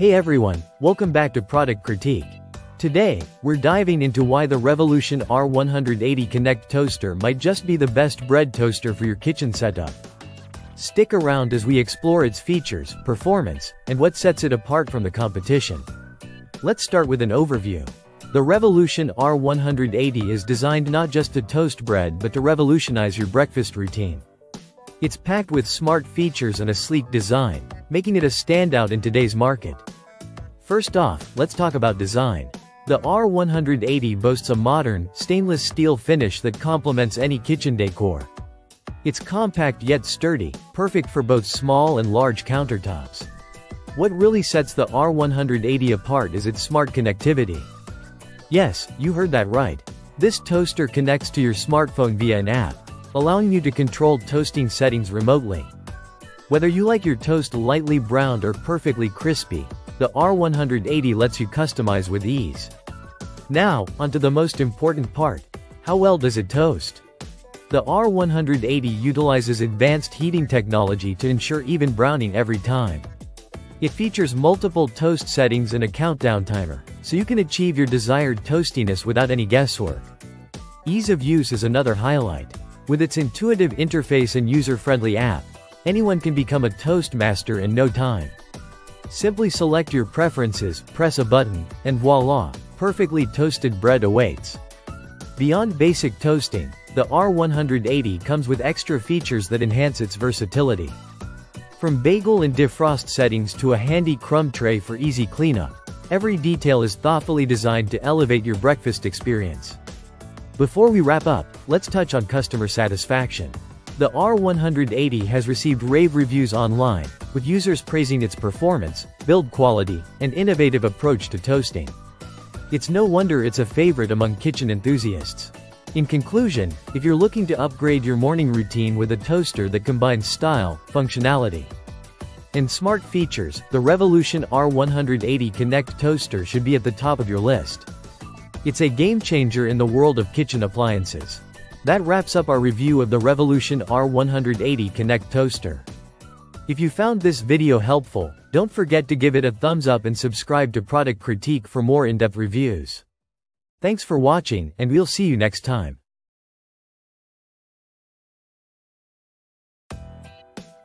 Hey everyone, welcome back to Product Critique. Today, we're diving into why the Revolution R180 Connect toaster might just be the best bread toaster for your kitchen setup. Stick around as we explore its features, performance, and what sets it apart from the competition. Let's start with an overview. The Revolution R180 is designed not just to toast bread but to revolutionize your breakfast routine. It's packed with smart features and a sleek design, making it a standout in today's market. First off, let's talk about design. The R180 boasts a modern, stainless steel finish that complements any kitchen decor. It's compact yet sturdy, perfect for both small and large countertops. What really sets the R180 apart is its smart connectivity. Yes, you heard that right. This toaster connects to your smartphone via an app, allowing you to control toasting settings remotely. Whether you like your toast lightly browned or perfectly crispy, the R180 lets you customize with ease. Now, onto the most important part. How well does it toast? The R180 utilizes advanced heating technology to ensure even browning every time. It features multiple toast settings and a countdown timer, so you can achieve your desired toastiness without any guesswork. Ease of use is another highlight. With its intuitive interface and user-friendly app, anyone can become a toast master in no time. Simply select your preferences, press a button, and voila, perfectly toasted bread awaits. Beyond basic toasting, the R180 comes with extra features that enhance its versatility. From bagel and defrost settings to a handy crumb tray for easy cleanup, every detail is thoughtfully designed to elevate your breakfast experience. Before we wrap up, let's touch on customer satisfaction. The R180 has received rave reviews online, with users praising its performance, build quality, and innovative approach to toasting. It's no wonder it's a favorite among kitchen enthusiasts. In conclusion, if you're looking to upgrade your morning routine with a toaster that combines style, functionality, and smart features, the Revolution R180 Connect toaster should be at the top of your list. It's a game-changer in the world of kitchen appliances. That wraps up our review of the Revolution R180 Connect toaster. If you found this video helpful, don't forget to give it a thumbs up and subscribe to Product Critique for more in-depth reviews. Thanks for watching, and we'll see you next time.